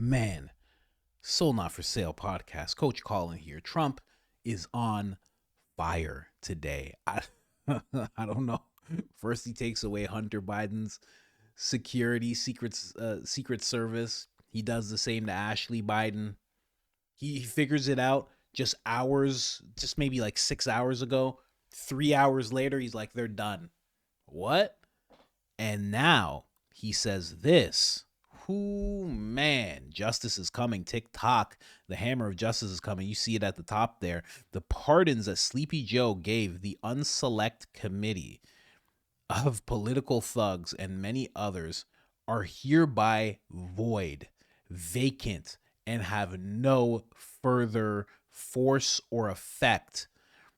Man, Soul Not For Sale podcast. Coach Colin here. Trump is on fire today. I don't know. First, he takes away Hunter Biden's security, Secret Service. He does the same to Ashley Biden. He figures it out just hours, just maybe like 6 hours ago. 3 hours later, he's like, they're done. What? And now he says this. Man, justice is coming. TikTok, the hammer of justice is coming. You see it at the top there. The pardons that Sleepy Joe gave the unselect committee of political thugs and many others are hereby void, vacant, and have no further force or effect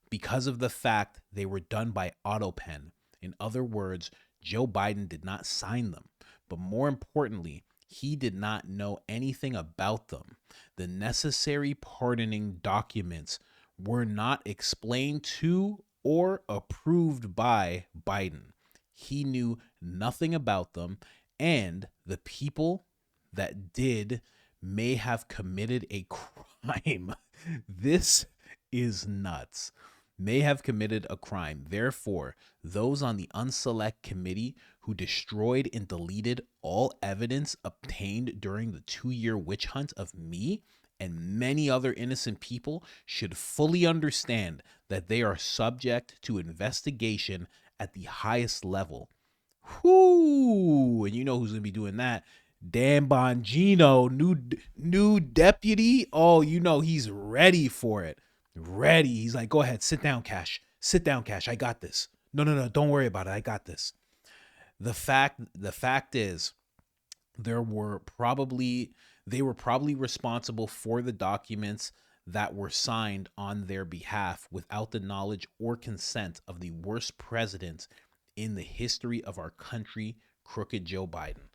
because of the fact they were done by autopen. In other words, Joe Biden did not sign them. But more importantly, he did not know anything about them. The necessary pardoning documents were not explained to or approved by Biden. He knew nothing about them, and the people that did may have committed a crime. This is nuts. May have committed a crime. Therefore, those on the unselect committee who destroyed and deleted all evidence obtained during the 2-year witch hunt of me and many other innocent people should fully understand that they are subject to investigation at the highest level. Whoo! And you know who's going to be doing that? Dan Bongino, new deputy. Oh, you know he's ready for it. Ready. He's like, go ahead, sit down, Cash. Sit down, Cash. I got this. No, don't worry about it. I got this. The fact is, they were probably responsible for the documents that were signed on their behalf without the knowledge or consent of the worst president in the history of our country, crooked Joe Biden.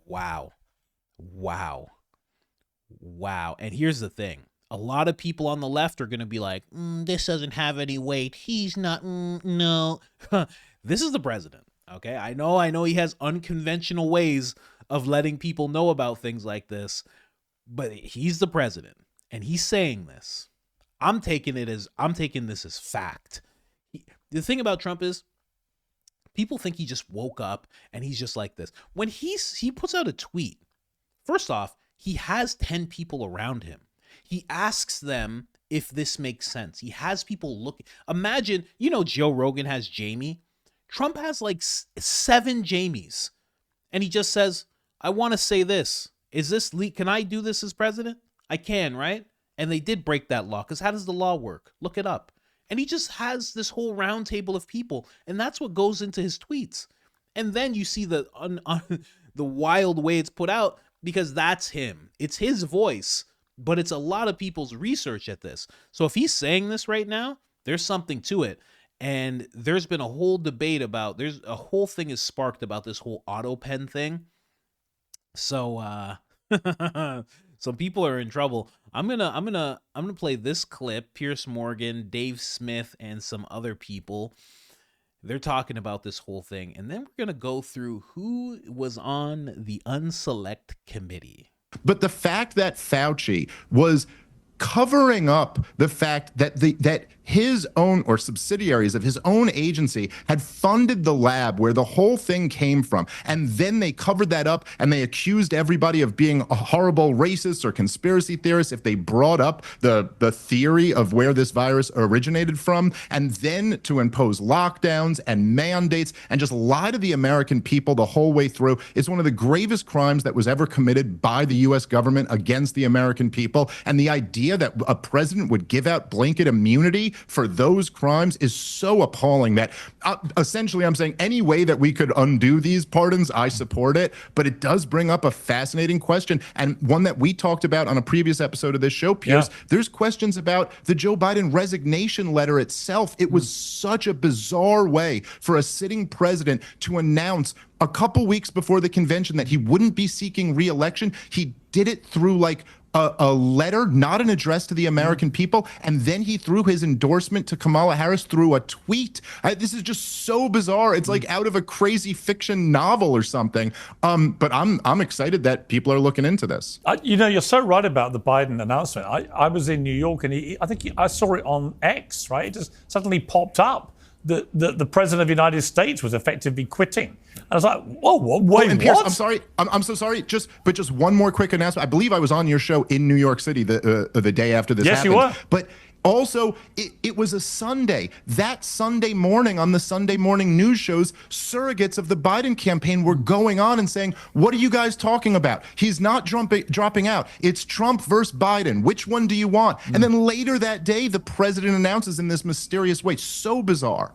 Wow. And here's the thing. A lot of people on the left are going to be like, this doesn't have any weight. He's not, no. This is the president, okay? I know he has unconventional ways of letting people know about things like this, but he's the president, and he's saying this. I'm taking this as fact. The thing about Trump is, people think he just woke up and he's just like this. When he puts out a tweet, first off, he has 10 people around him. He asks them if this makes sense. He has people looking. Imagine, Joe Rogan has Jamie. Trump has like 7 Jamies. And he just says, I want to say this. Is this can I do this as president? I can, right? And they did break that law, because how does the law work? Look it up. And he just has this whole round table of people. And that's what goes into his tweets. And then you see the wild way it's put out, because that's him. It's his voice. But it's a lot of people's research at this. So if he's saying this right now, there's something to it. And there's been a whole debate there's a whole thing is sparked about this whole autopen thing. So some people are in trouble. I'm gonna play this clip. Pierce Morgan, Dave Smith, and some other people. They're talking about this whole thing. And then we're gonna go through who was on the unselect committee. But the fact that Fauci was covering up the fact that that his own or subsidiaries of his own agency had funded the lab where the whole thing came from, and then they covered that up and they accused everybody of being a horrible racists or conspiracy theorists if they brought up the theory of where this virus originated from, and then to impose lockdowns and mandates and just lie to the American people the whole way through is one of the gravest crimes that was ever committed by the U.S. government against the American people. And the idea that a president would give out blanket immunity for those crimes is so appalling that essentially I'm saying any way that we could undo these pardons, I support it. But it does bring up a fascinating question, and one that we talked about on a previous episode of this show, Pierce. Yeah. There's questions about the Joe Biden resignation letter itself. It was such a bizarre way for a sitting president to announce a couple weeks before the convention that he wouldn't be seeking re-election. He did it through like a letter, not an address to the American people, and then he threw his endorsement to Kamala Harris through a tweet. This is just so bizarre. It's like out of a crazy fiction novel or something. But I'm excited that people are looking into this. You're so right about the Biden announcement. I was in New York, and I saw it on X, right? It just suddenly popped up that the president of the United States was effectively quitting. And I was like, whoa, wait, and Pierce, what? I'm sorry. I'm so sorry. Just one more quick announcement. I believe I was on your show in New York City the day after this happened. Yes, you were. But also, it was a Sunday. That Sunday morning on the Sunday morning news shows, surrogates of the Biden campaign were going on and saying, what are you guys talking about? He's not dropping out. It's Trump versus Biden. Which one do you want? And then later that day, the president announces in this mysterious way. So bizarre.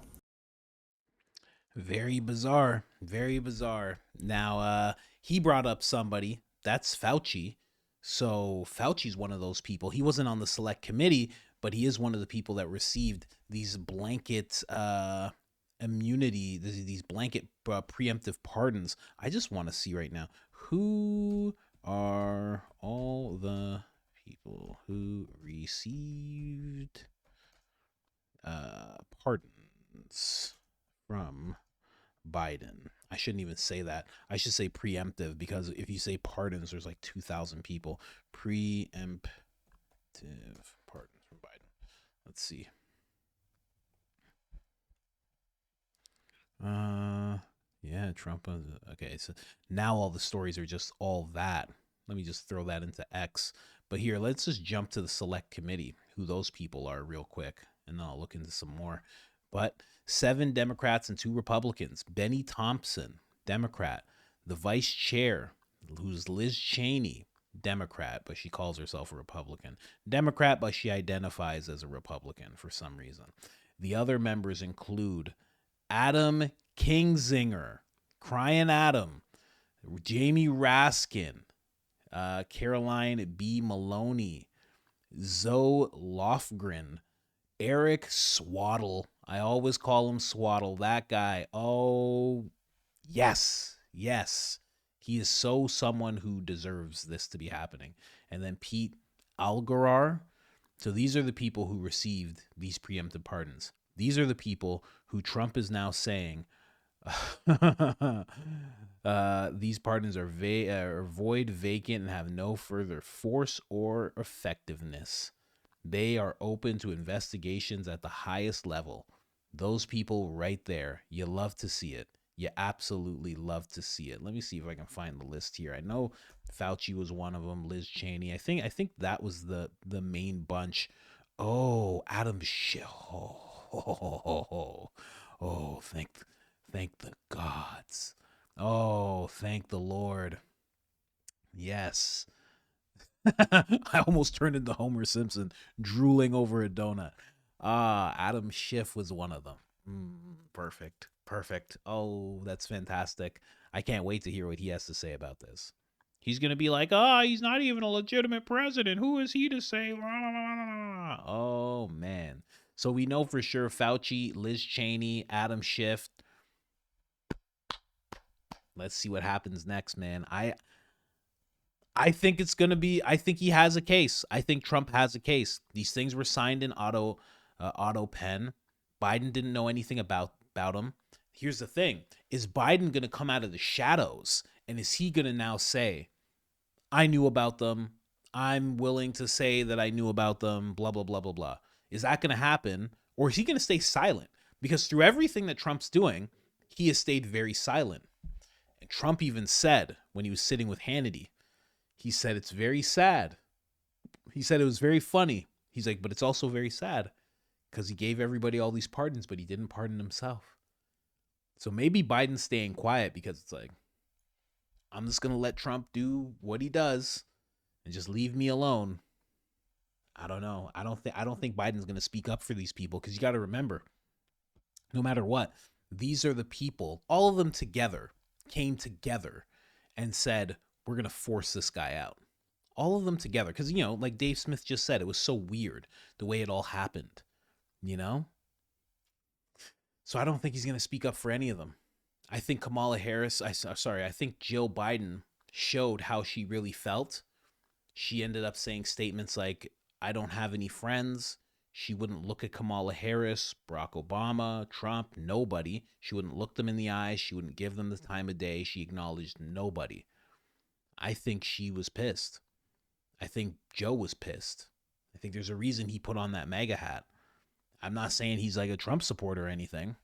Very bizarre. Very bizarre. Now, he brought up somebody. That's Fauci. So Fauci's one of those people. He wasn't on the select committee, but he is one of the people that received these blanket immunity, these blanket preemptive pardons. I just want to see right now, who are all the people who received pardons from Biden. I shouldn't even say that. I should say preemptive, because if you say pardons, there's like 2,000 people. Preemptive pardons from Biden. Let's see. Yeah, Trump. Okay, so now all the stories are just all that. Let me just throw that into X. But here, let's just jump to the select committee, who those people are real quick, and then I'll look into some more. But 7 Democrats and 2 Republicans. Benny Thompson, Democrat. The vice chair, who's Liz Cheney, Democrat, but she calls herself a Republican. Democrat, but she identifies as a Republican for some reason. The other members include Adam Kinzinger, Crying Adam, Jamie Raskin, Caroline B. Maloney, Zoe Lofgren, Eric Swaddle. I always call him Swaddle. That guy. Oh, yes. Yes. He is so someone who deserves this to be happening. And then Pete Algarar. So these are the people who received these preemptive pardons. These are the people who Trump is now saying these pardons are void, vacant, and have no further force or effectiveness. They are open to investigations at the highest level. Those people right there, you love to see it. You absolutely love to see it. Let me see if I can find the list here. I know Fauci was one of them, Liz Cheney. I think that was the main bunch. Oh, Adam Schiff. Oh, thank the gods. Oh, thank the Lord. Yes. I almost turned into Homer Simpson, drooling over a donut. Adam Schiff was one of them. Perfect. Oh, that's fantastic. I can't wait to hear what he has to say about this. He's going to be like, he's not even a legitimate president. Who is he to say? Oh, man. So we know for sure Fauci, Liz Cheney, Adam Schiff. Let's see what happens next, man. I think it's going to be, I think he has a case. I think Trump has a case. These things were signed in autopen. Biden didn't know anything about them. Here's the thing. Is Biden going to come out of the shadows? And is he going to now say, I knew about them. I'm willing to say that I knew about them, blah, blah, blah, blah, blah. Is that going to happen? Or is he going to stay silent? Because through everything that Trump's doing, he has stayed very silent. And Trump even said when he was sitting with Hannity, he said, it's very sad. He said it was very funny. He's like, but it's also very sad because he gave everybody all these pardons, but he didn't pardon himself. So maybe Biden's staying quiet because it's like, I'm just going to let Trump do what he does and just leave me alone. I don't know. I don't think Biden's going to speak up for these people, because you got to remember, no matter what, these are the people, all of them together came together and said, we're going to force this guy out. All of them together. Because, like Dave Smith just said, it was so weird the way it all happened, So I don't think he's going to speak up for any of them. I think Kamala Harris, I think Jill Biden showed how she really felt She ended up saying statements like, I don't have any friends. She wouldn't look at Kamala Harris, Barack Obama, Trump, nobody. She wouldn't look them in the eyes. She wouldn't give them the time of day. She acknowledged nobody. I think she was pissed. I think Joe was pissed. I think there's a reason he put on that MAGA hat. I'm not saying he's like a Trump supporter or anything,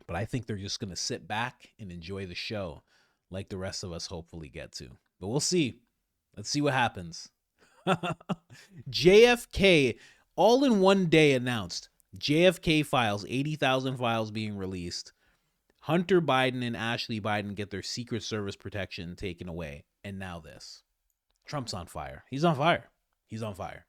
but I think they're just going to sit back and enjoy the show like the rest of us hopefully get to. But we'll see. Let's see what happens. JFK, all in one day announced. JFK files, 80,000 files being released. Hunter Biden and Ashley Biden get their Secret Service protection taken away. And now this. Trump's on fire. He's on fire. He's on fire.